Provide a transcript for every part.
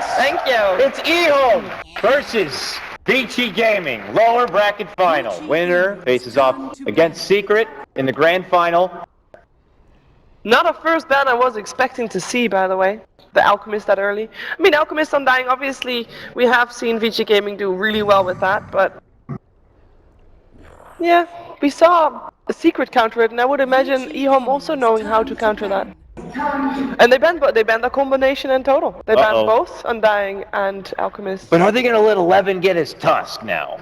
Yes! Thank you. It's EHOME versus Vici Gaming, lower bracket final. Winner faces off against Secret in the grand final. Not a first ban I was expecting to see, by the way. The Alchemist that early. I mean, Alchemist Undying, obviously, we have seen Vici Gaming do really well with that, but... Yeah, we saw a Secret counter it, and I would imagine EHOME also knowing how to counter that. And they banned the combination in total. They banned both Undying and Alchemist. But are they going to let 11 get his Tusk now?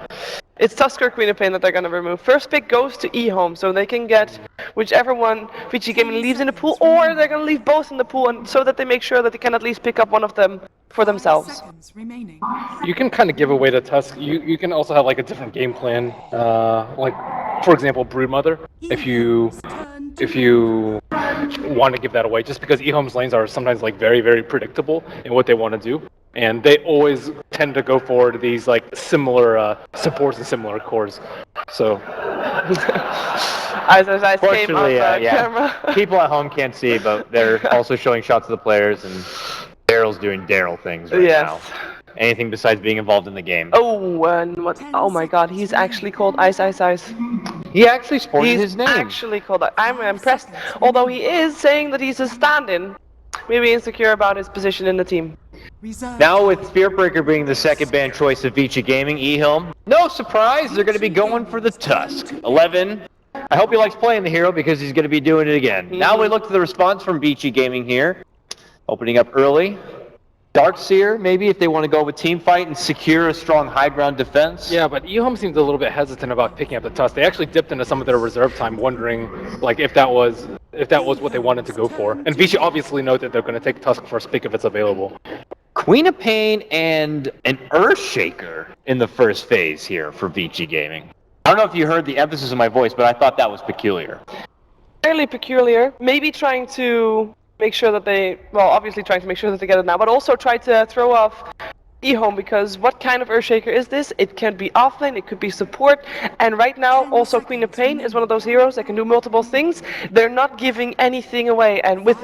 It's Tusker Queen of Pain that they're going to remove. First pick goes to EHOME, so they can get whichever one Vici Gaming leaves in the pool, or they're going to leave both in the pool, and so that they make sure that they can at least pick up one of them for themselves. You can kind of give away the Tusk. You can also have like a different game plan, like for example Broodmother. If you want to give that away, just because EHOME's lanes are sometimes like very predictable in what they want to do, and they always tend to go for these like similar supports and similar cores. So I came on the camera. People at home can't see, but they're also showing shots of the players, and Daryl's doing Daryl things right now. Anything besides being involved in the game. Oh, and what? Oh my God, he's actually called Ice. He actually sported his name. He's actually called that. I'm impressed. Although he is saying that he's a stand-in, maybe insecure about his position in the team. Now with Spearbreaker being the second ban choice of Vici Gaming, EHOME, no surprise, they're going to be going for the Tusk. 11. I hope he likes playing the hero because he's going to be doing it again. Now we look to the response from Vici Gaming here. Opening up early. Darkseer, maybe, if they want to go with team fight and secure a strong high ground defense. Yeah, but EHOME seems a little bit hesitant about picking up the Tusk. They actually dipped into some of their reserve time, wondering like if that was what they wanted to go for. And Vici obviously know that they're going to take Tusk first pick if it's available. Queen of Pain and an Earthshaker in the first phase here for Vici Gaming. I don't know if you heard the emphasis of my voice, but I thought that was peculiar. Fairly peculiar. Maybe trying to make sure that they, well, obviously trying to make sure that they get it now, but also try to throw off EHOME, because what kind of Earthshaker is this? It can be offlane, it could be support, and right now also Queen of Pain is one of those heroes that can do multiple things. They're not giving anything away, and with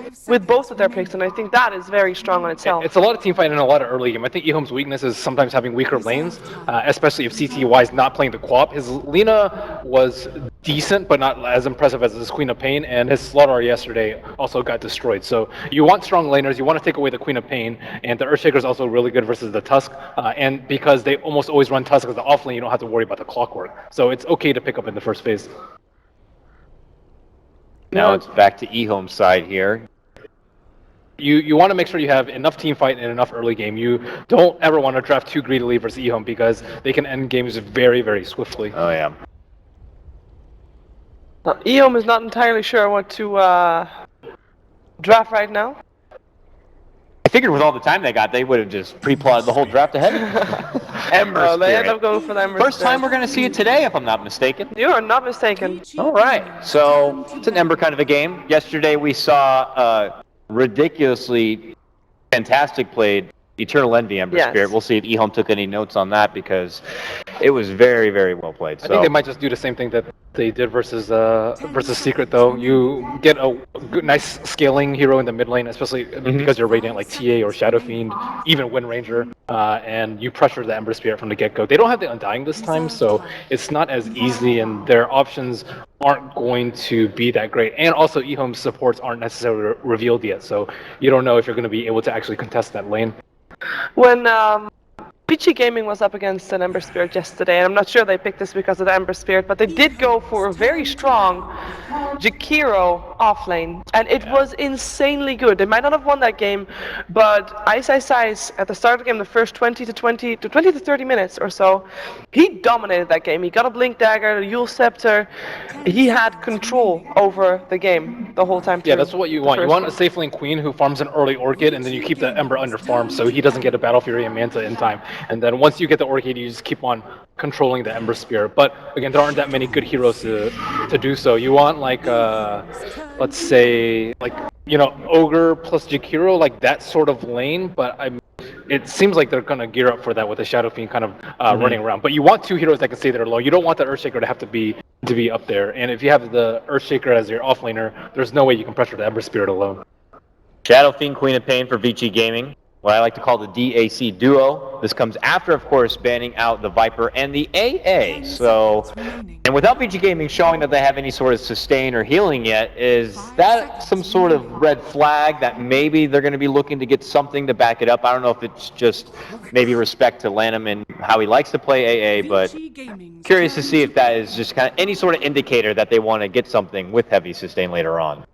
both of their picks, and I think that is very strong on itself. It's a lot of team fight and a lot of early game. I think EHOME's weakness is sometimes having weaker lanes, especially if CTY is not playing the co-op. His Lina was decent, but not as impressive as his Queen of Pain, and his Slaughter yesterday also got destroyed. So you want strong laners, you want to take away the Queen of Pain, and the Earthshaker is also really good versus the Tusk, and because they almost always run Tusk as the offlane, you don't have to worry about the clockwork. So it's okay to pick up in the first phase. Now it's back to EHOME's side here. You want to make sure you have enough team fight and enough early game. You don't ever want to draft too greedily versus EHOME because they can end games very swiftly. Oh yeah. EHOME is not entirely sure what to draft right now. I figured with all the time they got, they would have just pre-plotted the whole draft ahead. Ember Spirit. They end up going for the Ember First time we're going to see it today, if I'm not mistaken. You are not mistaken. All right, so it's an Ember kind of a game. Yesterday we saw ridiculously fantastic played Eternal Envy Ember Spirit. We'll see if EHOME took any notes on that because it was very well played. I think they might just do the same thing that they did versus Secret, though. You get a good, nice scaling hero in the mid lane, especially because you're Radiant like TA or Shadow Fiend, even Wind Ranger, and you pressure the Ember Spirit from the get-go. They don't have the Undying this time, so it's not as easy, and their options aren't going to be that great. And also, EHOME's supports aren't necessarily revealed yet, so you don't know if you're going to be able to actually contest that lane. When Vici Gaming was up against an Ember Spirit yesterday, and I'm not sure they picked this because of the Ember Spirit, but they did go for a very strong Jakiro offlane, and it was insanely good. They might not have won that game, but Ice at the start of the game, the first 20 to 30 minutes or so, he dominated that game. He got a Blink Dagger, a Yule Scepter. He had control over the game the whole time through. Yeah, that's what you want. You want a safe lane Queen who farms an early Orchid, and then you keep the Ember under farm so he doesn't get a Battle Fury and Manta in time. And then once you get the Orchid, you just keep on controlling the Ember Spirit. But again, there aren't that many good heroes to do so. You want like, let's say, like, you know, Ogre plus Jakiro, like that sort of lane. But it seems like they're gonna gear up for that with the Shadow Fiend kind of running around. But you want two heroes that can stay there alone. You don't want the Earthshaker to have to be up there. And if you have the Earthshaker as your offlaner, there's no way you can pressure the Ember Spirit alone. Shadow Fiend, Queen of Pain for Vici Gaming. what I like to call the DAC duo. This comes after, of course, banning out the Viper and the AA. So, and without Vici Gaming showing that they have any sort of sustain or healing yet, is that some sort of red flag that maybe they're going to be looking to get something to back it up? I don't know if it's just maybe respect to Lanham and how he likes to play AA, but curious to see if that is just kind of any sort of indicator that they want to get something with heavy sustain later on.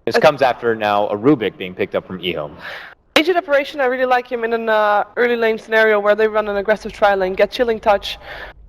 This comes after now a Rubik being picked up from EHOME. Agent Operation, I really like him in an early lane scenario where they run an aggressive tri lane, get Chilling Touch,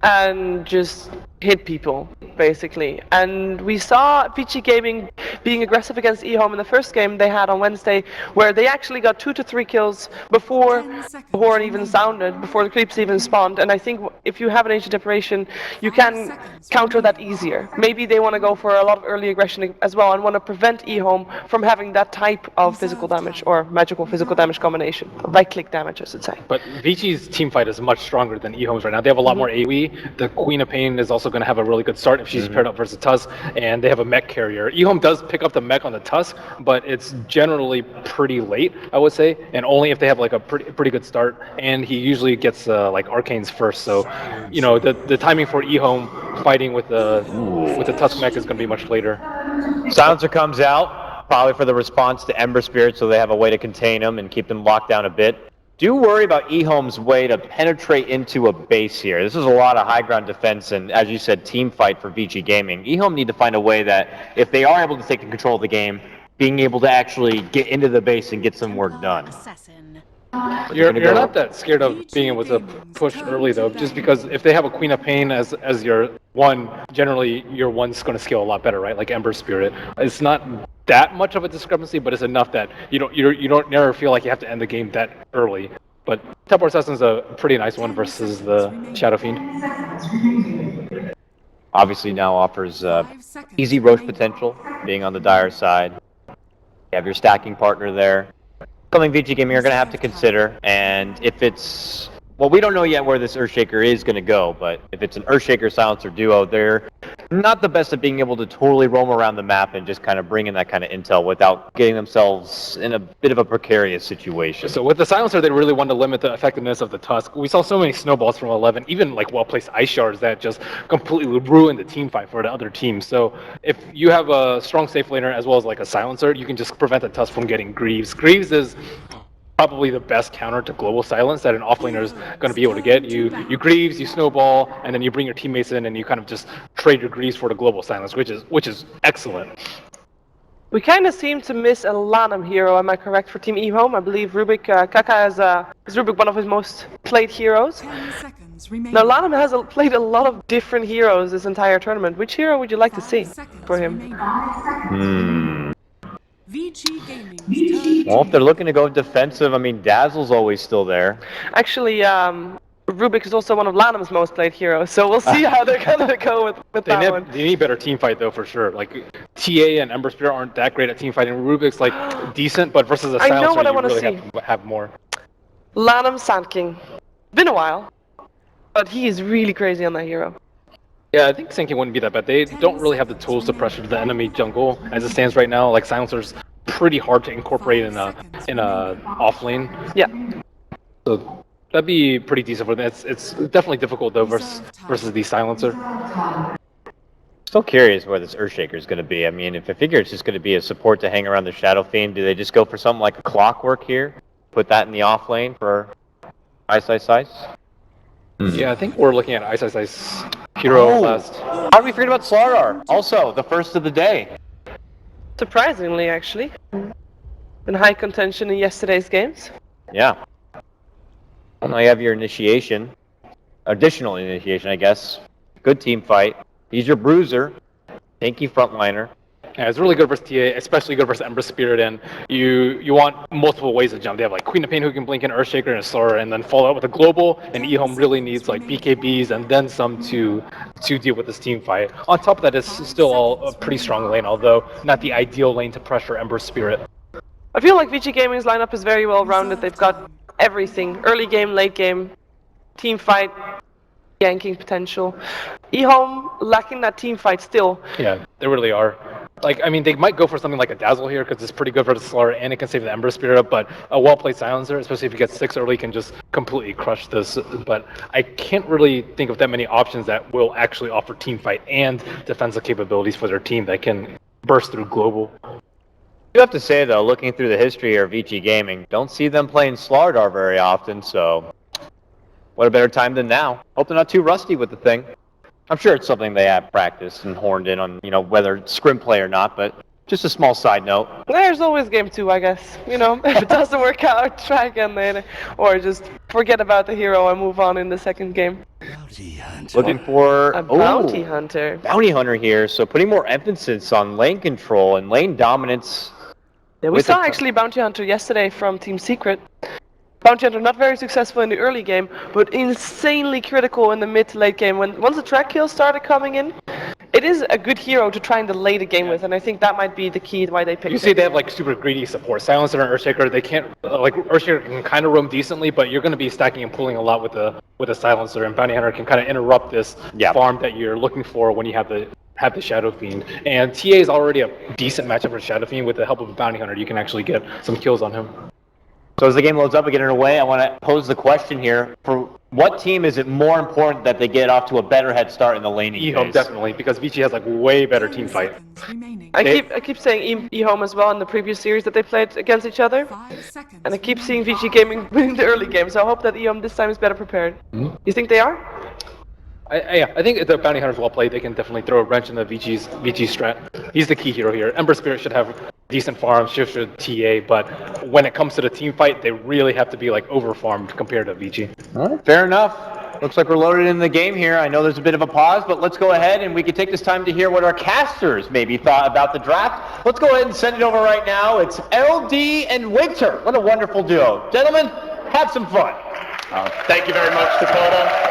and just hit people, basically. And we saw Vici Gaming being aggressive against EHOME in the first game they had on Wednesday, where they actually got 2 to 3 kills before the horn even sounded, before the creeps even spawned. And I think if you have an Agent Operation, you can counter that easier. Maybe they want to go for a lot of early aggression as well and want to prevent EHOME from having that type of physical damage or magical physical damage combination. Right-click damage, I should say. But Vici's team fight is much stronger than EHOME's right now. They have a lot more AoE. The Queen of Pain is also going to have a really good start if she's paired up versus Tusk, and they have a mech carrier. EHOME does pick up the mech on the Tusk, but it's generally pretty late, I would say, and only if they have like a pretty good start, and he usually gets like Arcanes first, so you know the timing for EHOME fighting with the Tusk mech is going to be much later. Silencer comes out, probably for the response to Ember Spirit, so they have a way to contain them and keep them locked down a bit. Do worry about EHOME's way to penetrate into a base here. This is a lot of high ground defense and, as you said, team fight for Vici Gaming. EHOME need to find a way that, if they are able to take control of the game, being able to actually get into the base and get some work done. You're not that scared of being able to push early though, just because if they have a Queen of Pain as your one, generally your one's going to scale a lot better, right? Like Ember Spirit. It's not that much of a discrepancy, but it's enough that you don't never feel like you have to end the game that early. But Teleport Assassin's a pretty nice one versus the Shadow Fiend. Obviously now offers easy Roche potential, being on the dire side. You have your stacking partner there. Something Vici Gaming are going to have to consider, and if it's... Well, we don't know yet where this Earthshaker is going to go, but if it's an Earthshaker Silencer duo, they're not the best at being able to totally roam around the map and just kind of bring in that kind of intel without getting themselves in a bit of a precarious situation. So with the Silencer, they really wanted to limit the effectiveness of the Tusk. We saw so many snowballs from 11, even like well-placed ice shards that just completely ruined the team fight for the other team. So if you have a strong safe laner as well as like a Silencer, you can just prevent the Tusk from getting Greaves. Greaves is probably the best counter to global silence that an offlaner is going to be able to get. You Greaves, you snowball, and then you bring your teammates in and you kind of just trade your Greaves for the global silence, which is excellent. We kind of seem to miss a Lanham hero, am I correct, for Team EHOME? I believe Rubik, Kaka is Rubik one of his most played heroes. Now Lanham has played a lot of different heroes this entire tournament. Which hero would you like to see for him? Well, if they're looking to go defensive, I mean, Dazzle's always still there. Actually, Rubik is also one of Lanham's most played heroes, so we'll see how they're gonna go with that one. They need better team fight though, for sure. Like TA and Ember Spirit aren't that great at team fighting. Rubik's like decent, but versus a Silencer, you really have to have more. Lanham Sand King. Been a while, but he is really crazy on that hero. Yeah, I think Sand King wouldn't be that bad. They don't really have the tools to pressure the enemy jungle as it stands right now. Like Silencer's pretty hard to incorporate in a off lane. Yeah. So that'd be pretty decent for them. It's definitely difficult though versus the Silencer. Still curious where this Earthshaker is going to be. I mean, if I figure it's just going to be a support to hang around the Shadow Fiend, do they just go for something like a Clockwork here? Put that in the off lane for Ice Ice Ice? Yeah, I think we're looking at Ice Ice Ice hero last. How did we forget about Slardar? Also, the first of the day. Surprisingly, actually. In high contention in yesterday's games. Yeah. Well, now you have your initiation. Additional initiation, I guess. Good team fight. He's your bruiser. Tanky frontliner. Yeah, it's really good versus TA, especially good versus Ember Spirit, and you want multiple ways to jump. They have like Queen of Pain who can blink, an Earthshaker, and a Sora, and then follow up with a global, and EHOME really needs like BKBs and then some to deal with this team fight. On top of that, it's still all a pretty strong lane, although not the ideal lane to pressure Ember Spirit. I feel like Vici Gaming's lineup is very well rounded. They've got everything. Early game, late game, team fight, ganking potential. EHOME lacking that team fight still. Yeah, they really are. Like, I mean, they might go for something like a Dazzle here because it's pretty good for the Slaughter and it can save the Ember Spirit, but a well-played Silencer, especially if you get 6 early, can just completely crush this. But I can't really think of that many options that will actually offer team fight and defensive capabilities for their team that can burst through global. You have to say, though, looking through the history of Vici Gaming, don't see them playing Slardar very often, so what a better time than now. Hope they're not too rusty with the thing. I'm sure it's something they have practiced and horned in on, whether it's scrim play or not, but just a small side note. There's always game 2, I guess. If it doesn't work out, try again later. Or just forget about the hero and move on in the second game. Looking for a bounty hunter. Bounty hunter here, so putting more emphasis on lane control and lane dominance. Yeah, we saw actually bounty hunter yesterday from Team Secret. Bounty Hunter not very successful in the early game, but insanely critical in the mid to late game. Once the track kills started coming in, it is a good hero to try and delay the game with, and I think that might be the key to why they picked it. You see they have like super greedy support. Silencer and Earthshaker, they can't, like Earthshaker can kind of roam decently, but you're going to be stacking and pulling a lot with a Silencer, and Bounty Hunter can kind of interrupt this farm that you're looking for when you have the Shadow Fiend. And TA is already a decent matchup for Shadow Fiend. With the help of a Bounty Hunter, you can actually get some kills on him. So as the game loads up and get underway, I want to pose the question here. For what team is it more important that they get off to a better head start in the laning phase? EHOME, definitely, because Vici has like way better team fight. I keep saying EHOME as well in the previous series that they played against each other. And I keep seeing Vici Gaming winning the early game, so I hope that EHOME this time is better prepared. You think they are? I think if the Bounty Hunter's well played, they can definitely throw a wrench in the Vici strat. He's the key hero here. Ember Spirit should have decent farms, should TA, but when it comes to the team fight, they really have to be like over-farmed compared to Vici. All right, fair enough. Looks like we're loaded in the game here. I know there's a bit of a pause, but let's go ahead and we can take this time to hear what our casters maybe thought about the draft. Let's go ahead and send it over right now. It's LD and Winter. What a wonderful duo. Gentlemen, have some fun. Thank you very much, Dakota.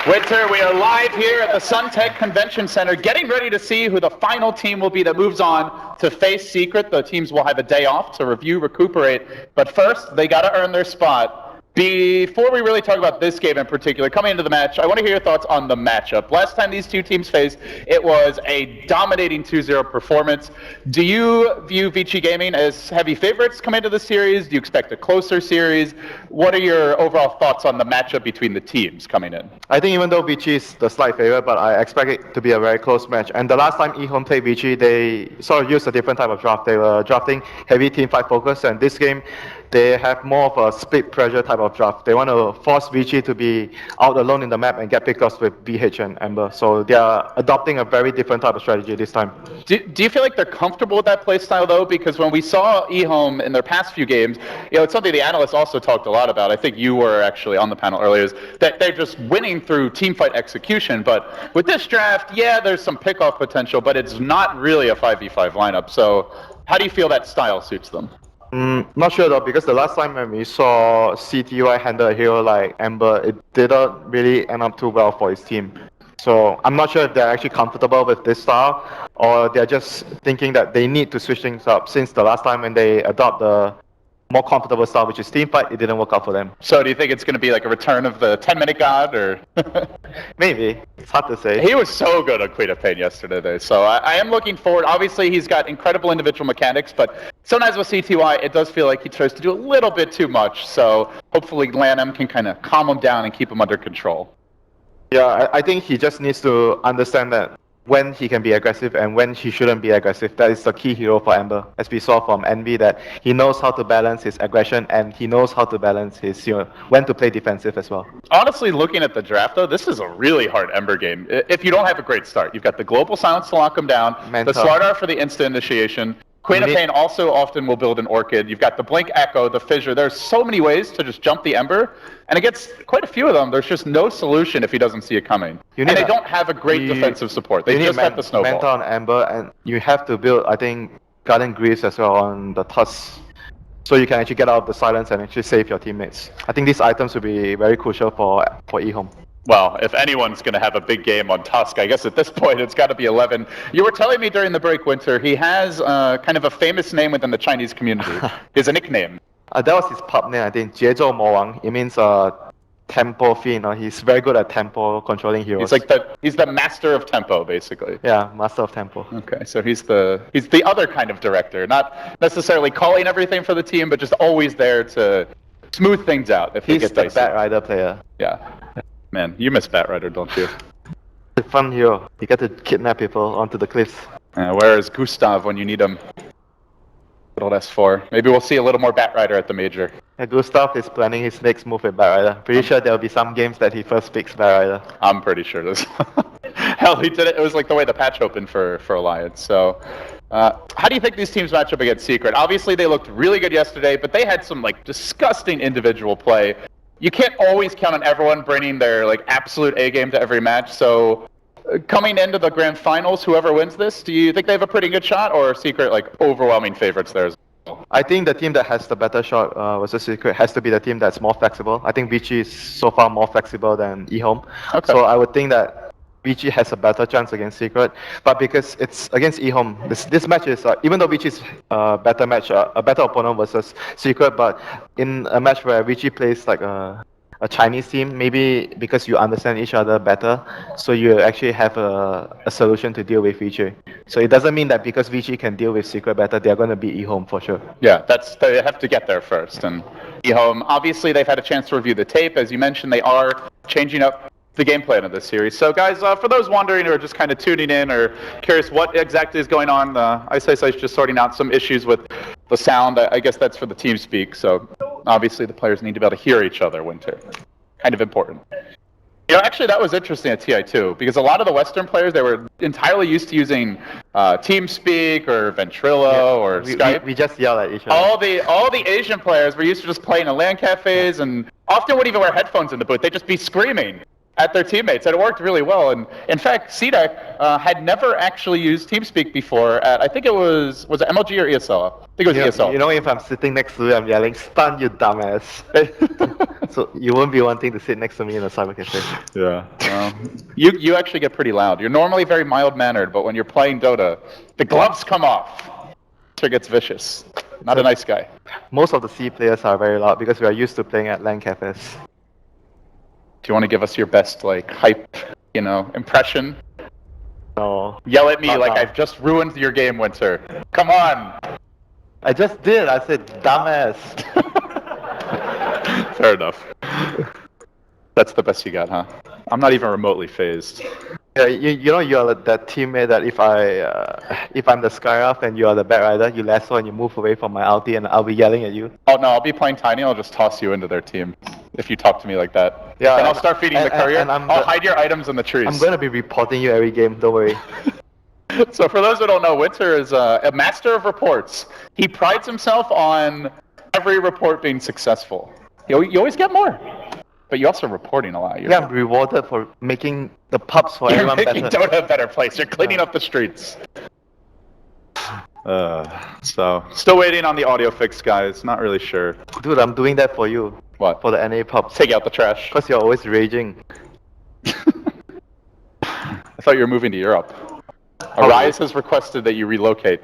Winter, we are live here at the Suntech Convention Center, getting ready to see who the final team will be that moves on to face Secret. The teams will have a day off to review, recuperate, but first, they gotta earn their spot. Before we really talk about this game in particular, coming into the match, I want to hear your thoughts on the matchup. Last time these two teams faced, it was a dominating 2-0 performance. Do you view Vici Gaming as heavy favorites coming into the series? Do you expect a closer series? What are your overall thoughts on the matchup between the teams coming in? I think even though Vici is the slight favorite, but I expect it to be a very close match. And the last time EHOME played Vici, they sort of used a different type of draft. They were drafting heavy team fight focus, and this game, they have more of a split pressure type of draft. They want to force Vici to be out alone in the map and get pickups with BH and Ember. So they are adopting a very different type of strategy this time. Do you feel like they're comfortable with that playstyle, though? Because when we saw EHOME in their past few games, it's something the analysts also talked a lot about. I think you were actually on the panel earlier, is that they're just winning through team fight execution. But with this draft, yeah, there's some pickoff potential, but it's not really a 5v5 lineup. So how do you feel that style suits them? Not sure though, because the last time when we saw CTY handle a hero like Ember, it didn't really end up too well for his team. So I'm not sure if they're actually comfortable with this style, or they're just thinking that they need to switch things up, since the last time when they adopt the more comfortable style, which is team fight, it didn't work out for them. So do you think it's going to be like a return of the 10-minute god, or? Maybe. It's hard to say. He was so good on Queen of Pain yesterday, so I am looking forward. Obviously, he's got incredible individual mechanics, but sometimes with CTY, it does feel like he tries to do a little bit too much, so hopefully Lanham can kind of calm him down and keep him under control. Yeah, I think he just needs to understand that when he can be aggressive and when he shouldn't be aggressive. That is the key hero for Ember, as we saw from Envy, that he knows how to balance his aggression and he knows how to balance his, when to play defensive as well. Honestly, looking at the draft, though, this is a really hard Ember game. If you don't have a great start, you've got the Global Silence to lock him down, the Slardar for the instant initiation, Queen of Pain also often will build an Orchid. You've got the Blink Echo, the Fissure. There's so many ways to just jump the Ember, and against quite a few of them, there's just no solution if he doesn't see it coming. And they don't have a great defensive support. They just have the Snowball. Mentor on Ember, and you have to build, I think, Garden Greaves as well on the Tusk, so you can actually get out of the silence and actually save your teammates. I think these items will be very crucial for EHOME. Well, if anyone's going to have a big game on Tusk, I guess at this point it's got to be 11. You were telling me during the break, Winter, he has kind of a famous name within the Chinese community. He has a nickname. That was his pub name, I think, 节奏魔王. It means tempo fiend. He's very good at tempo controlling heroes. He's the master of tempo, basically. Yeah, master of tempo. Okay, so he's the other kind of director, not necessarily calling everything for the team, but just always there to smooth things out if they He's get the dicey. Batrider player. Yeah. Man, you miss Batrider, don't you? It's a fun hero. You get to kidnap people onto the cliffs. Where is Gustav when you need him? Good old S4. Maybe we'll see a little more Batrider at the major. Yeah, Gustav is planning his next move with Batrider. Pretty sure there'll be some games that he first picks Batrider. I'm pretty sure this. Hell, he did it. It was like the way the patch opened for Alliance. So, how do you think these teams match up against Secret? Obviously, they looked really good yesterday, but they had some like disgusting individual play. You can't always count on everyone bringing their like absolute A game to every match. So, coming into the grand finals, whoever wins this, do you think they have a pretty good shot, or are Secret like overwhelming favorites there? I think the team that has the better shot versus Secret has to be the team that's more flexible. I think Vici is so far more flexible than EHOME. Okay. So I would think that Vici has a better chance against Secret. But because it's against EHOME, this match is, even though Vici is a better match, a better opponent versus Secret, but in a match where Vici plays like a Chinese team, maybe because you understand each other better, so you actually have a solution to deal with Vici. So it doesn't mean that because Vici can deal with Secret better, they're going to beat EHOME for sure. Yeah, they have to get there first. And EHOME, obviously they've had a chance to review the tape. As you mentioned, they are changing up the game plan of this series. So guys, for those wondering or just kind of tuning in or curious what exactly is going on, Ice is just sorting out some issues with the sound. I guess that's for the team speak. So obviously the players need to be able to hear each other, Winter. Kind of important. You know, actually that was interesting at TI2 because a lot of the Western players, they were entirely used to using TeamSpeak or Ventrilo or Skype. We just yell at each other. All the Asian players were used to just playing in LAN cafes and often wouldn't even wear headphones in the booth. They'd just be screaming at their teammates, and it worked really well. And in fact, CDEC had never actually used TeamSpeak before at, I think it was it MLG or ESL? I think it was ESL. You know, if I'm sitting next to you, I'm yelling, "Stun, you dumbass!" So you won't be wanting to sit next to me in a cyber cafe. Yeah. You actually get pretty loud. You're normally very mild-mannered, but when you're playing Dota, the gloves come off. It gets vicious. Not a nice guy. Most of the C players are very loud because we are used to playing at LAN cafes. Do you want to give us your best, like, hype, impression? No. Yell at me Not like now. I've just ruined your game, Winter. Come on! I just did. I said, "Dumbass." Fair enough. That's the best you got, huh? I'm not even remotely phased. Yeah, you're that teammate that if I'm the Skyraf and you are the Batrider, you lasso and you move away from my ulti and I'll be yelling at you. Oh no, I'll be playing Tiny, I'll just toss you into their team if you talk to me like that. Yeah, Then I'll start feeding the courier, I'll hide your items in the trees. I'm going to be reporting you every game, don't worry. So for those who don't know, Winter is a master of reports. He prides himself on every report being successful. You always get more. But you're also reporting a lot. Yeah, I'm rewarded for making the pubs for You're everyone making better. Dota a better place. You're cleaning up the streets. So, still waiting on the audio fix, guys. Not really sure. Dude, I'm doing that for you. What? For the NA pubs. Take out the trash. Because you're always raging. I thought you were moving to Europe. Arias has requested that you relocate.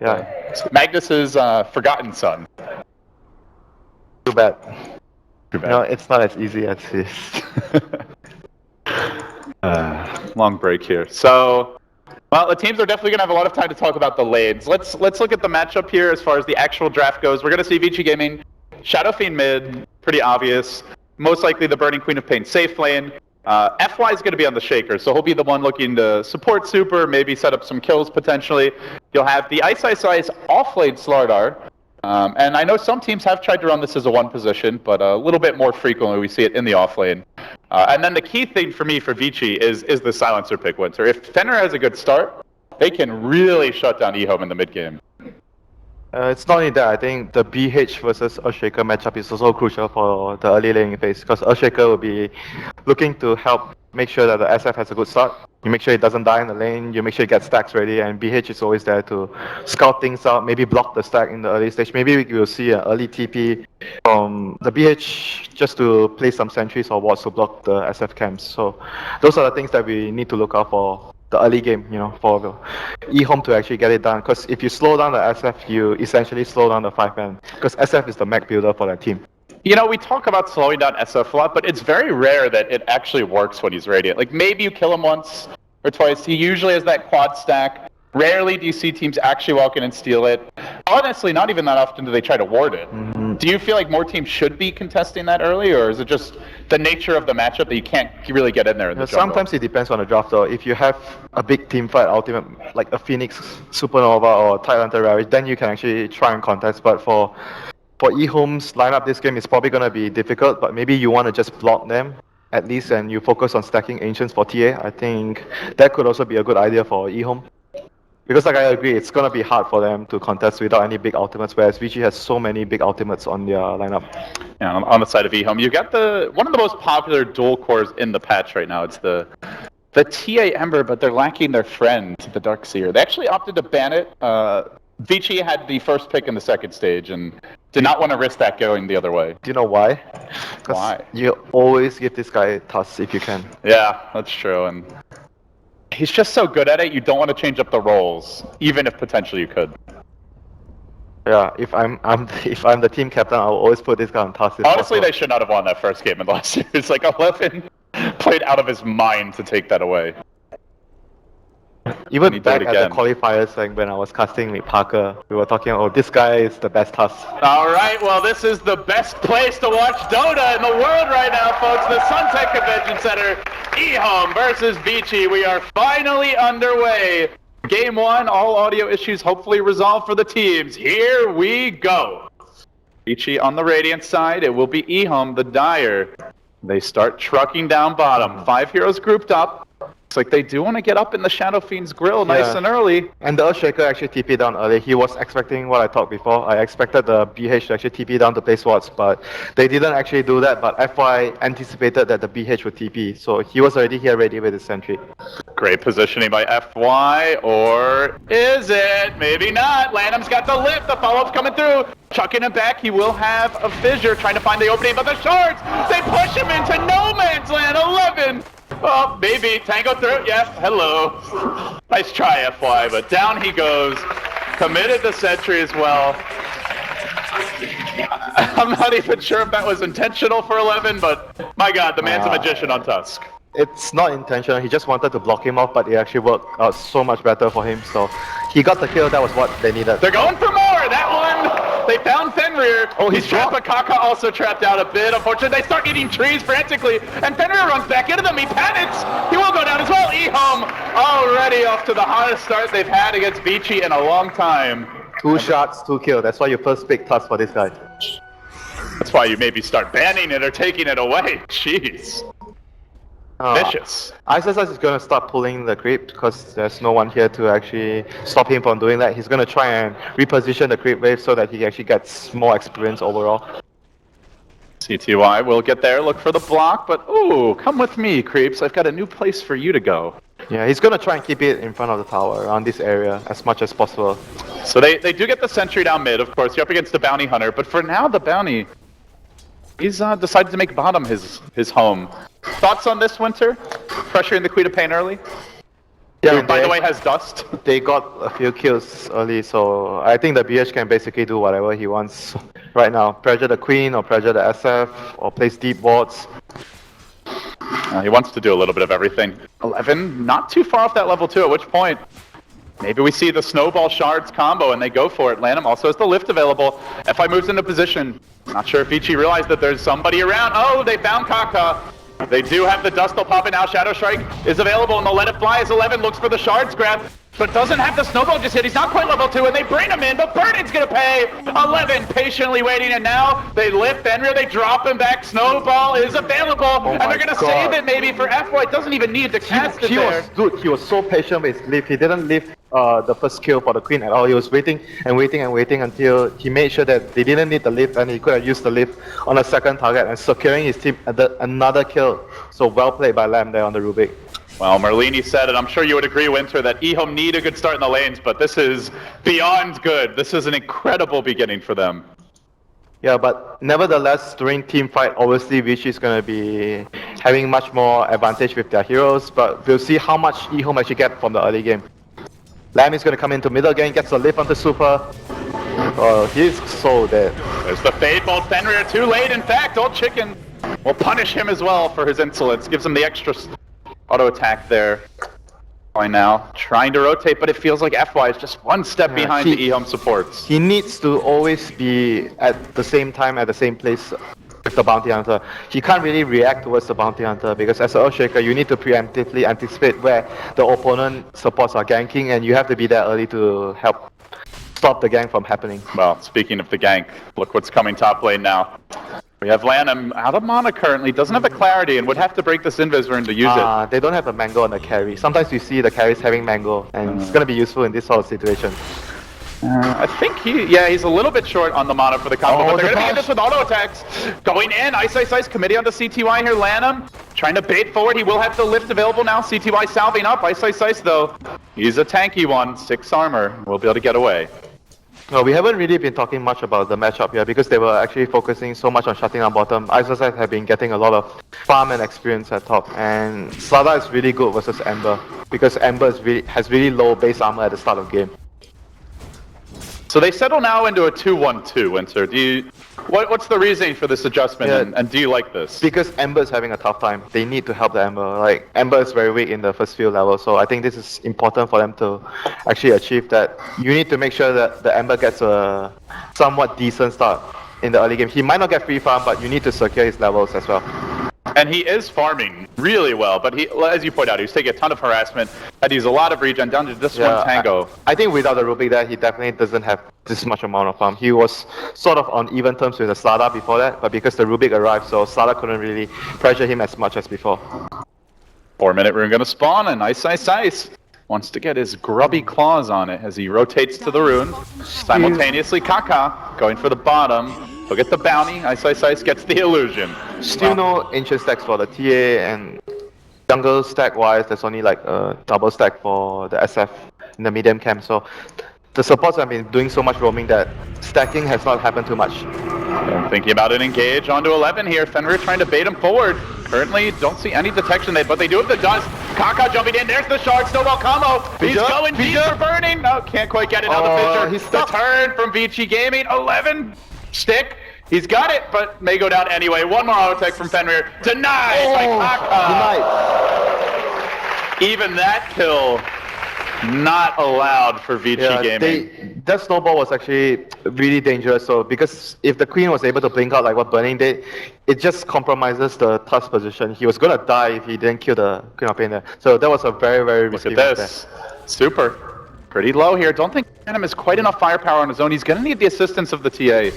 Yeah, Magnus's forgotten son. too bad. Too bad. No, it's not as easy as this. Long break here. So, well, the teams are definitely going to have a lot of time to talk about the lanes. Let's look at the matchup here as far as the actual draft goes. We're going to see Vici Gaming, Shadow Fiend mid, pretty obvious. Most likely the Burning Queen of Pain safe lane. FY is going to be on the Shaker, so he'll be the one looking to support Super, maybe set up some kills potentially. You'll have the Ice off lane Slardar. And I know some teams have tried to run this as a one position, but a little bit more frequently we see it in the off lane. And then the key thing for me for Vici is the silencer pick, Winter. If Fenrir has a good start, they can really shut down EHOME in the mid game. It's not only that, I think the BH versus Earthshaker matchup is also crucial for the early laning phase, because Earthshaker will be looking to help make sure that the SF has a good start. You make sure it doesn't die in the lane, you make sure it gets stacks ready, and BH is always there to scout things out, maybe block the stack in the early stage. Maybe we will see an early TP from the BH just to place some sentries or wards to block the SF camps. So those are the things that we need to look out for the early game, for the EHOME to actually get it done. Because if you slow down the SF, you essentially slow down the 5-man. Because SF is the mech builder for that team. You know, we talk about slowing down SF a lot, but it's very rare that it actually works when he's Radiant. Like, maybe you kill him once or twice. He usually has that quad stack. Rarely do you see teams actually walk in and steal it. Honestly, not even that often do they try to ward it. Do you feel like more teams should be contesting that early, or is it just the nature of the matchup that you can't really get in there in the jungle? Sometimes it depends on the draft though. If you have a big team fight ultimate, like a Phoenix Supernova or Titan Terraria, then you can actually try and contest. But for EHOME's lineup this game, it's probably going to be difficult, but maybe you want to just block them at least and you focus on stacking Ancients for TA. I think that could also be a good idea for EHOME. Because like I agree, it's going to be hard for them to contest without any big ultimates, whereas Vici has so many big ultimates on their lineup. Yeah, on the side of EHOME, you got one of the most popular dual cores in the patch right now. It's the TA Ember, but they're lacking their friend, the Darkseer. They actually opted to ban it. Vici had the first pick in the second stage and did not want to risk that going the other way. Do you know why? Why? You always give this guy Tusk if you can. Yeah, that's true. And he's just so good at it, you don't want to change up the roles, even if potentially you could. Yeah, if I'm the team captain, I'll always put this guy on Tusk. Honestly, they should not have won that first game in last year. It's like 11 played out of his mind to take that away. Even back at the qualifiers, like when I was casting with Parker, we were talking, oh, this guy is the best Tusk. All right, well, this is the best place to watch Dota in the world right now, folks. The Suntech Convention Center, EHOME versus Vici. We are finally underway. Game 1, all audio issues hopefully resolved for the teams. Here we go. Vici on the Radiant side. It will be EHOME, the Dire. They start trucking down bottom. 5 heroes grouped up. Looks like they do want to get up in the Shadow Fiend's grill nice and early. And the Earthshaker actually TP down early. He was expecting what I talked before. I expected the BH to actually TP down to place wards, but they didn't actually do that. But FY anticipated that the BH would TP, so he was already here ready with his sentry. Great positioning by FY, or is it? Maybe not. Lanham's got the lift. The follow-up's coming through. Chucking him back. He will have a fissure trying to find the opening, but the shards, they push him into no man's land. 11. Oh, maybe. Tango through. Yeah. Hello. Nice try, FY, but down he goes. Committed the sentry as well. I'm not even sure if that was intentional for 11, but my god, the man's a magician on Tusk. It's not intentional. He just wanted to block him off, but it actually worked out so much better for him. So he got the kill. That was what they needed. They're going for more. That one. They found Fenrir. Oh, he's trapped, but Kaka also trapped out a bit. Unfortunately, they start eating trees frantically, and Fenrir runs back into them. He panics. He will go down as well. EHOME already off to the hottest start they've had against Vici in a long time. 2 shots, 2 kills. That's why you first pick Tusk for this guy. That's why you maybe start banning it or taking it away. Jeez. Vicious. ISS is going to start pulling the creep because there's no one here to actually stop him from doing that. He's going to try and reposition the creep wave so that he actually gets more experience overall. CTY will get there, look for the block, but ooh, come with me, creeps. I've got a new place for you to go. Yeah, he's going to try and keep it in front of the tower around this area as much as possible. So they do get the sentry down mid, of course. You're up against the bounty hunter, but for now the bounty, he's decided to make bottom his home. Thoughts on this, Winter? Pressuring the Queen of Pain early? Yeah, who, by the way, has dust. They got a few kills early, so I think the BH can basically do whatever he wants right now. Pressure the Queen, or pressure the SF, or place deep wards. He wants to do a little bit of everything. 11, not too far off that level 2, at which point maybe we see the Snowball Shards combo and they go for it. Lanham also has the lift available. FI moves into position. Not sure if Vici realized that there's somebody around. Oh, they found Kaka. They do have the dust, they'll pop it now. Shadow Strike is available and they'll let it fly as 11 looks for the shards grab, but doesn't have the snowball just hit. He's not quite level 2 and they bring him in, but Burden's gonna pay. 11 patiently waiting, and now they lift Fenrir, they drop him back. Snowball is available, and they're gonna save it maybe for FY. It doesn't even need to cast it there. Dude, he was so patient with his lift. He didn't lift the first kill for the Queen at all. He was waiting and waiting and waiting until he made sure that they didn't need the lift and he could have used the lift on a second target and securing his team another kill. So well played by Lamb there on the Rubik. Well, Merlini said it. I'm sure you would agree, Winter, that EHOME need a good start in the lanes, but this is beyond good. This is an incredible beginning for them. Yeah, but nevertheless, during team fight, obviously Vici is going to be having much more advantage with their heroes, but we'll see how much EHOME actually get from the early game. Lamb is going to come into middle game, gets a lift onto Super. Oh, he's so dead. There's the Fade Bolt. Fenrir too late. In fact, Old Chicken will punish him as well for his insolence. Gives him the extra auto attack there. By now, trying to rotate, but it feels like FY is just one step behind the EHOME supports. He needs to always be at the same time, at the same place with the Bounty Hunter. He can't really react towards the Bounty Hunter because as an Earthshaker, you need to preemptively anticipate where the opponent supports are ganking, and you have to be there early to help stop the gank from happening. Well, speaking of the gank, look what's coming top lane now. We have Lanham out of mana currently, doesn't have the clarity, and would have to break this Invis rune to use it. They don't have a mango on the carry. Sometimes you see the carries having mango, and it's gonna be useful in this sort of situation. I think he's a little bit short on the mana for the combo, but they're gonna begin this with auto attacks. Going in, Ice, committee onto CTY here, Lanham. Trying to bait forward, he will have the lift available now. CTY salving up, Ice though. He's a tanky one, 6 armor, will be able to get away. No, we haven't really been talking much about the matchup here because they were actually focusing so much on shutting down bottom. Ice have been getting a lot of farm and experience at top, and Slada is really good versus Ember because Ember has really low base armor at the start of game. So they settle now into a 2-1-2, Winter. What's the reasoning for this adjustment, and do you like this? Because Ember is having a tough time. They need to help the Ember. Like, Ember is very weak in the first few levels, so I think this is important for them to actually achieve that. You need to make sure that the Ember gets a somewhat decent start in the early game. He might not get free farm, but you need to secure his levels as well. And he is farming really well, but he, as you point out, he's taking a ton of harassment, and he's a lot of regen down to just one tango. I think without the Rubik there, he definitely doesn't have this much amount of farm. He was sort of on even terms with the Slada before that, but because the Rubik arrived, so Slada couldn't really pressure him as much as before. 4-minute rune gonna spawn, and Ice wants to get his grubby claws on it as he rotates to the rune. Simultaneously, Kaka going for the bottom. He'll get the bounty. Ice gets the illusion. Still no ancient stacks for the TA, and jungle stack wise, there's only like a double stack for the SF in the medium camp. So the supports have been doing so much roaming that stacking has not happened too much. Thinking about an engage onto 11 here. Fenrir trying to bait him forward. Currently, don't see any detection there, but they do have the dust. Kaka jumping in. There's the shard. Snowball combo. He's going deep for burning. No, can't quite get it. Now the Fisher. The turn from Vici Gaming. 11 stick. He's got it, but may go down anyway. One more auto tech from Fenrir. Denied by Kaka. Even that kill not allowed for Vici Gaming. That snowball was actually really dangerous. So because if the Queen was able to blink out like what Burning did, it just compromises the Tusk position. He was gonna die if he didn't kill the Queen of Pain there. So that was a very, very risky move. Look at this. Super. Pretty low here. Don't think Phantom has quite enough firepower on his own. He's gonna need the assistance of the TA.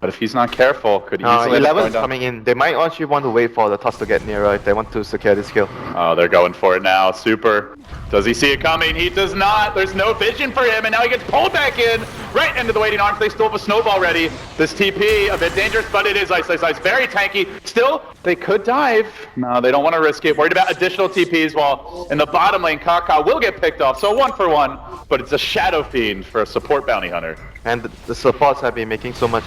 But if he's not careful, could easily 11's coming in. They might actually want to wait for the Tusk to get nearer if they want to secure this kill. Oh, they're going for it now. Super. Does he see it coming? He does not. There's no vision for him, and now he gets pulled back in right into the waiting arms. They still have a snowball ready. This TP, a bit dangerous, but it is Ice. Very tanky. Still, they could dive. No, they don't want to risk it. Worried about additional TPs while in the bottom lane, Kaka will get picked off. So 1 for 1, but it's a Shadow Fiend for a support bounty hunter. And the supports have been making so much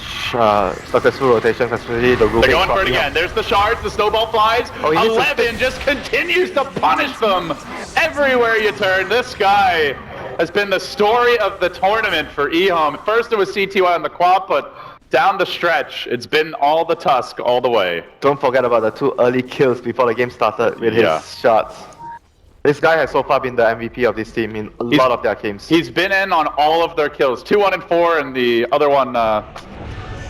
successful rotations, especially the Rubik. They're going for it again. There's the shards, the snowball flies. 11 just continues to punish them everywhere you turn. This guy has been the story of the tournament for EHOME. First it was CTY on the quad, but down the stretch, it's been all the Tusk all the way. Don't forget about the 2 early kills before the game started with his shots. This guy has so far been the MVP of this team in a lot of their games. He's been in on all of their kills. 2, 1, and 4, and the other one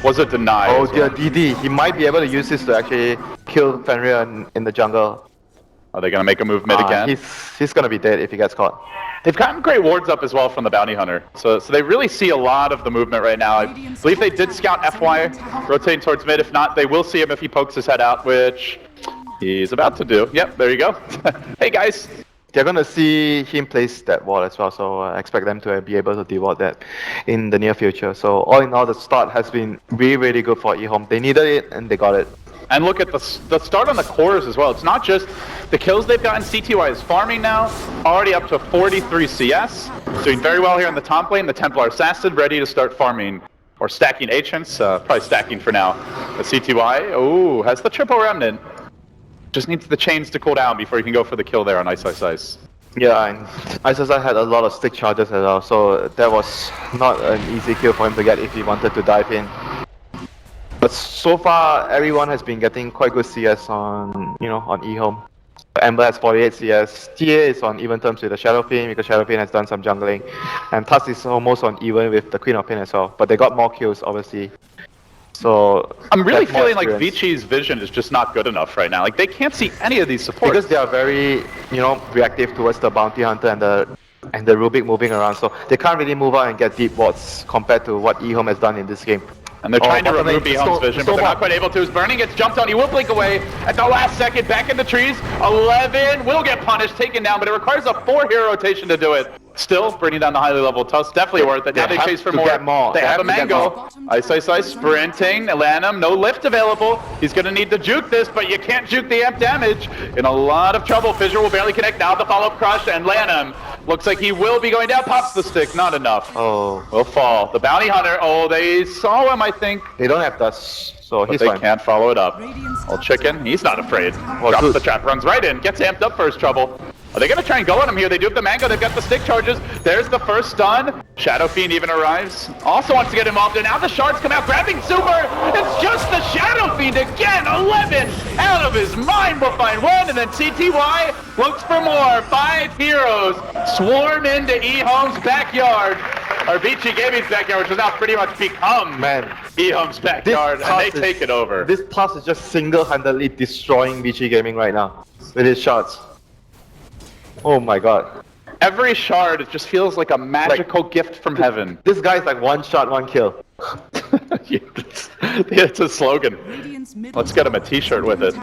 was a deny. Oh dear, DD. He might be able to use this to actually kill Fenrir in the jungle. Are they going to make a move mid again? He's going to be dead if he gets caught. They've gotten great wards up as well from the bounty hunter. So they really see a lot of the movement right now. I believe they did scout FY, rotating towards mid. If not, they will see him if he pokes his head out, which he's about to do. Yep, there you go. Hey guys. They're going to see him place that wall as well, so I expect them to be able to devote that in the near future. So all in all, the start has been really, really good for EHOME. They needed it, and they got it. And look at the start on the cores as well. It's not just the kills they've gotten. CTY is farming now, already up to 43 CS. Doing very well here in the top lane. The Templar Assassin ready to start farming or stacking Ancients. Probably stacking for now. The CTY, has the triple remnant. Just needs the chains to cool down before you can go for the kill there on Ice. Yeah, and ISSI had a lot of stick charges as well, so that was not an easy kill for him to get if he wanted to dive in. But so far, everyone has been getting quite good CS on, on EHOME. Ember has 48 CS, TA is on even terms with the Shadow Fiend because Shadow Fiend has done some jungling, and Tusk is almost on even with the Queen of Pain as well, but they got more kills obviously. So I'm really that's more feeling like experience. Vici's vision is just not good enough right now. Like they can't see any of these supports. Because they are very, reactive towards the bounty hunter and the Rubik moving around, so they can't really move out and get deep wards compared to what EHOME has done in this game. And they're trying to remove Bottom lane, EHOME's vision, but they're not quite able to. As Burning gets jumped on, he will blink away at the last second, back in the trees. 11 will get punished, taken down, but it requires a 4-hero rotation to do it. Still, bringing down the highly level Tusk, definitely worth it. Now they chase for more. They have a Mango. Ice, sprinting. Lanham, no lift available. He's going to need to juke this, but you can't juke the amp damage. In a lot of trouble. Fissure will barely connect. Now the follow-up crush, and Lanham looks like he will be going down. Pops the stick, not enough. Oh. Will fall. The bounty hunter, they saw him, I think. They don't have dust, so But he's they fine. can't follow it up. Old Chicken, he's not afraid. Drops good. the trap, runs right in, gets amped up for his trouble. Are they going to try and go on him here? They do have the Mango, they've got the stick charges. There's the first stun. Shadow Fiend even arrives. Also wants to get involved, and now the shards come out, grabbing Super. It's just the Shadow Fiend again. 11 out of his mind will find one, and then CTY looks for more. 5 heroes swarm into EHOME's backyard. Or Vici Gaming's backyard, which has now pretty much become EHOME's backyard, and they take it over. This pass is just single-handedly destroying Vici Gaming right now with his shots. Oh my god. Every shard, it just feels like a magical gift from heaven. This guy's like one shot, one kill. It's a slogan. Let's get him a t-shirt with it.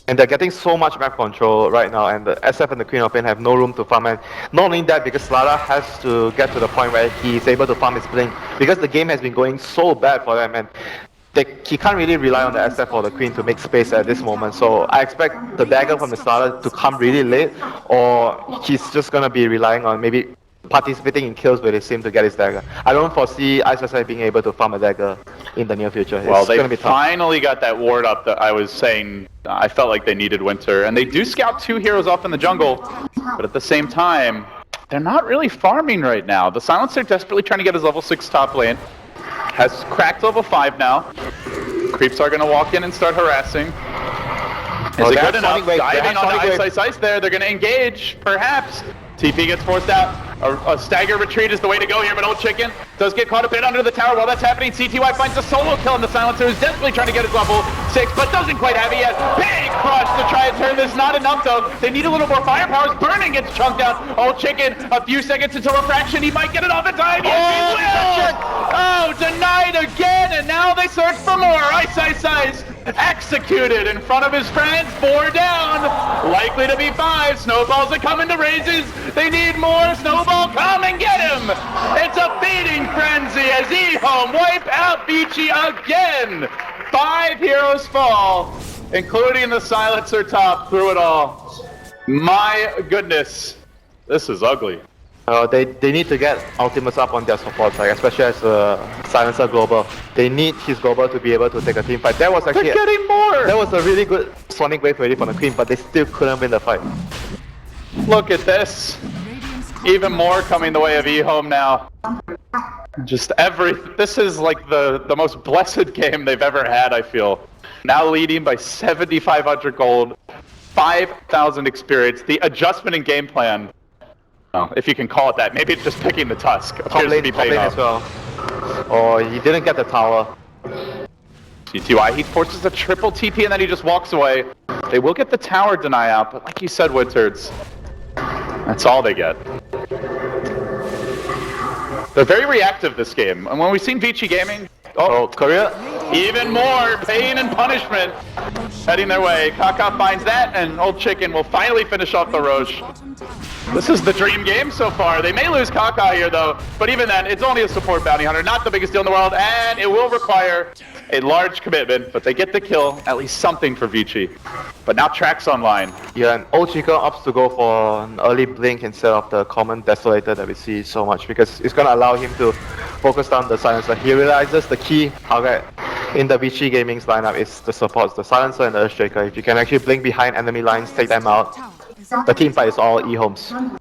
And they're getting so much map control right now, and the SF and the Queen of Pain have no room to farm. And not only that, because Slara has to get to the point where he is able to farm his blink, because the game has been going so bad for them, and he can't really rely on the SF or the Queen to make space at this moment. So I expect the dagger from the Slara to come really late, or he's just gonna be relying on maybe participating in kills with his team to get his dagger. I don't foresee ISSI being able to farm a dagger in the near future. Well, it's they gonna be tough. finally got that ward up that I was saying I felt like they needed Winter. And they do scout 2 heroes off in the jungle, but at the same time, they're not really farming right now. The Silencer desperately trying to get his level 6 top lane. Has cracked level 5 now. Creeps are going to walk in and start harassing. Is it good enough? Diving on the ice there. They're going to engage, perhaps. TP gets forced out. A stagger retreat is the way to go here, but Old Chicken does get caught a bit under the tower. While that's happening, CTY finds a solo kill in the Silencer, who's desperately trying to get his level 6, but doesn't quite have it yet. Big crush to try and turn this. Not enough, though. They need a little more firepower. Burning gets chunked out. Old Chicken, a few seconds until refraction. He might get it off in time. Yes, he will! Oh, denied again, and now they search for more. Ice. Executed in front of his friends. 4 down. Likely to be 5. Snowballs are coming to raises. They need more. Snowball, come and get him. It's a feeding frenzy as EHOME wipe out Vici again. 5 heroes fall, including the Silencer top through it all. My goodness, this is ugly. They need to get Ultimates up on their support side, especially as Silencer Global. They need his Global to be able to take a team fight. That was actually They're getting more! That was a really good Sonic Wave ready for the Queen, but they still couldn't win the fight. Look at this. Even more coming the way of EHOME now. This is like the most blessed game they've ever had, I feel. Now leading by 7,500 gold, 5,000 experience. The adjustment in game plan, if you can call it that, maybe it's just picking the Tusk. Top lane as well. Oh, he didn't get the tower. CTY, he forces a triple TP and then he just walks away. They will get the tower deny out, but like you said, Winterds, that's all they get. They're very reactive this game. And when we've seen Vici Gaming, Korea? Even more pain and punishment heading their way. Kaka finds that, and Old Chicken will finally finish off the Roche. This is the dream game so far. They may lose Kaka here, though, but even then, it's only a support bounty hunter, not the biggest deal in the world, and it will require a large commitment, but they get the kill, at least something for Vici. But now Track's online. Yeah, and Old Chicken opts to go for an early blink instead of the common Desolator that we see so much, because it's going to allow him to focus down the Silencer. He realizes the key target in the Vici Gaming's lineup is the supports, the Silencer and the Earthshaker. If you can actually blink behind enemy lines, take them out, the team fight is all EHOMEs.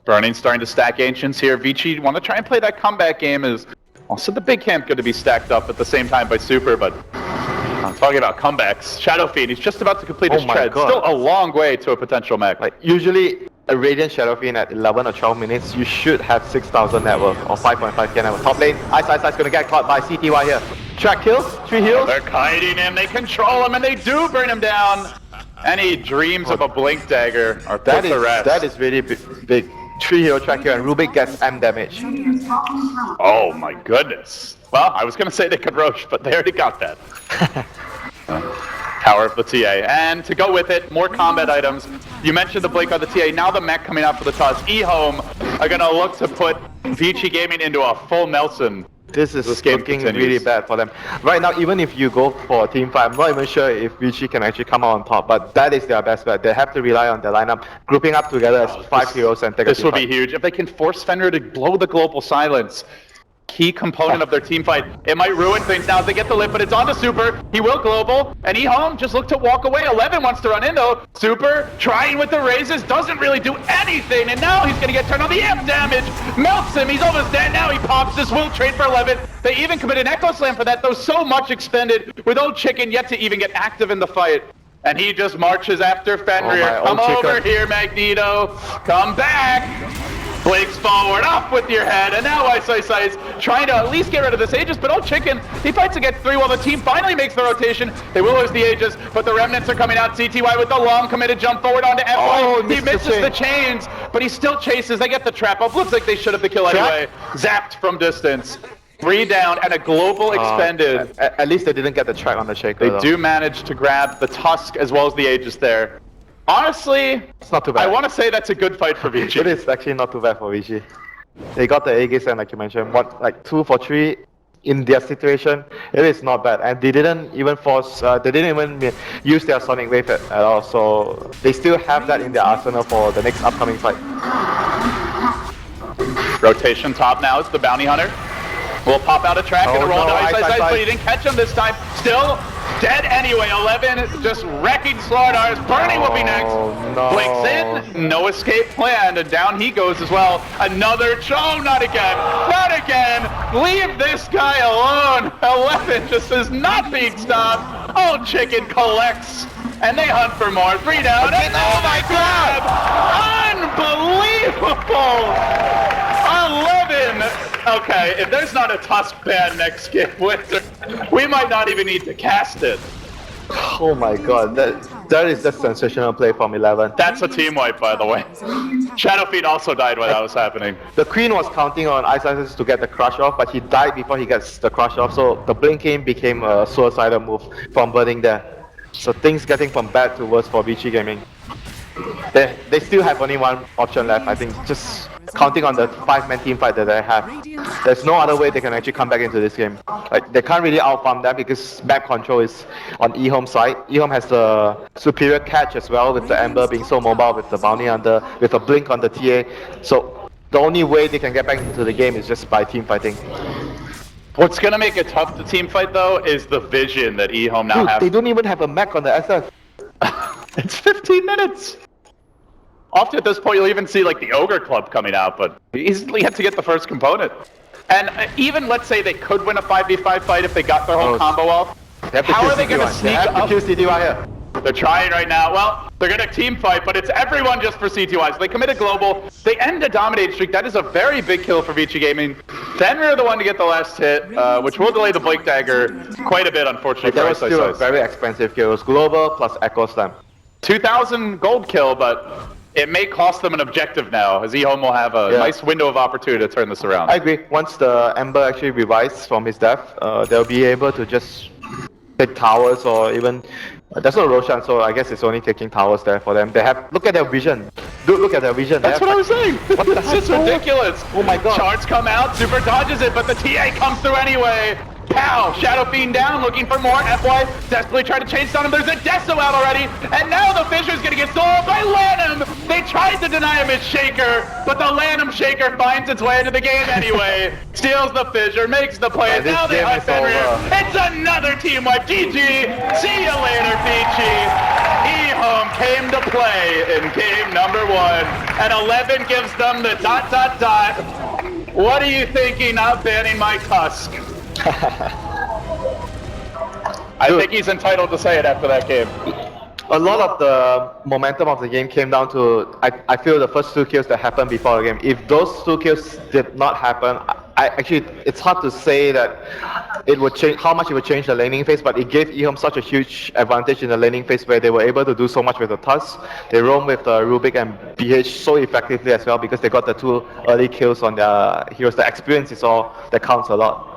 Burning starting to stack Ancients here. Vici want to try and play that comeback game is also the big camp going to be stacked up at the same time by Super, but I'm talking about comebacks. Shadow Fiend, he's just about to complete his tread. Still a long way to a potential mech. Like usually a Radiant Shadow Fiend at 11 or 12 minutes, you should have 6,000 net worth or 5.5k net worth. Top lane, Ice gonna get caught by CTY here. Track kills, 3 heals. They're kiting him, they control him, and they do bring him down. And he dreams of a Blink Dagger or put to rest. That is really big. 3 hero track here, and Rubik gets M damage. Oh my goodness. Well, I was going to say they could Roche, but they already got that. Power of the TA. And to go with it, more combat items. You mentioned the Blink on the TA. Now the mech coming out for the toss. EHOME are going to look to put Vici Gaming into a full Nelson. This is looking really bad for them. Right now, even if you go for a team fight, I'm not even sure if Vici can actually come out on top, but that is their best bet. They have to rely on their lineup, grouping up together as 5 heroes and take a team fight. This would be huge. If they can force Fenrir to blow the global silence, key component of their team fight, it might ruin things. Now they get the lift, but it's on to Super. He will global, and EHOME just look to walk away. 11 wants to run in though. Super trying with the raises, doesn't really do anything, and now he's gonna get turned on. The amp damage melts him. He's almost dead. Now he pops. This will trade for 11. They even committed an Echo Slam for that, though. So much expended with Old Chicken yet to even get active in the fight. And he just marches after Fenrir. Come over here, Magneto. Come back. Blinks forward, up with your head, and now Ice is trying to at least get rid of this Aegis, but Old Chicken, he fights against 3 while the team finally makes the rotation. They will lose the Aegis, but the Remnants are coming out. CTY with the long committed jump forward onto F1. He misses the chains, but he still chases. They get the trap up. Looks like they should have the kill anyway. Zapped from distance. 3 down and a global expended. At least they didn't get the track on the Shaker. They do manage to grab the Tusk as well as the Aegis there. Honestly, it's not too bad. I want to say that's a good fight for Vici. It is actually not too bad for Vici. They got the Aegis and like you mentioned, 2 for 3 in their situation. It is not bad, and they didn't even use their Sonic Wave at all. So they still have that in their arsenal for the next upcoming fight. Rotation top now is the Bounty Hunter. Will pop out a track and a roll to Ice, but he didn't catch him this time. Still dead anyway. 11 just wrecking Slardars. Burning will be next. No. Blinks in. No escape planned. And down he goes as well. Another. Oh, not again. Not again. Leave this guy alone. 11 just is not being stopped. Old Chicken collects. And they hunt for more. 3 down. And oh my god! Unbelievable! 11! Okay, if there's not a Tusk ban next game, we might not even need to cast it. Oh my god, that is just sensational play from 11. That's a team wipe, by the way. Shadow Fiend also died while that was happening. The Queen was counting on Ice to get the crush off, but he died before he gets the crush off, so the blinking became a suicidal move from burning there. So things getting from bad to worse for Vici Gaming. They still have only one option left, I think, just counting on the 5-man team fight that they have. There's no other way they can actually come back into this game. Like, they can't really outfarm them because map control is on EHOME side. EHOME has the superior catch as well, with the Ember being so mobile, with the Bounty Hunter, with a blink on the TA. So the only way they can get back into the game is just by team fighting. What's gonna make it tough to team fight though is the vision that EHOME now has. They don't even have a mech on the SF. It's 15 minutes! Often at this point you'll even see like the Ogre Club coming out, but easily have to get the first component. And even let's say they could win a 5v5 fight if they got their whole combo off. How are they gonna sneak up? Here. They're trying right now. Well, they're gonna team fight, but it's everyone just for CTY. So they commit a global. They end a dominate streak. That is a very big kill for Vici Gaming. Fenrir the one to get the last hit, which will delay the Blink Dagger quite a bit, unfortunately. That was still a very expensive kill. It was global plus Echo Slam. 2,000 gold kill, but it may cost them an objective now, as EHOME will have a nice window of opportunity to turn this around. I agree. Once the Ember actually revives from his death, they'll be able to just take towers or even... there's no Roshan, so I guess it's only taking towers there for them. They have... Look at their vision. Dude, look at their vision. That's what I was saying. It's just ridiculous. Oh my god. Charts come out, Super dodges it, but the TA comes through anyway. Pow! Shadow Fiend down, looking for more. FY desperately trying to chase down him. There's a Deso out already, and now the Fissure's gonna get stolen by Lanham! They tried to deny him his Shaker, but the Lanham Shaker finds its way into the game anyway. Steals the Fissure, makes the play, and now they hunt Fenrir. It's another another team wipe. GG. See you later, Vici. EHOME came to play in game number 1, and 11 gives them the ... What are you thinking of banning my Tusk? I think he's entitled to say it after that game. A lot of the momentum of the game came down to, I feel, the first 2 kills that happened before the game. If those 2 kills did not happen, it's hard to say that it would change, how much it would change the laning phase, but it gave EHOME such a huge advantage in the laning phase where they were able to do so much with the Tusk. They roam with Rubik and BH so effectively as well because they got the 2 early kills on their heroes. The experience is all that counts a lot.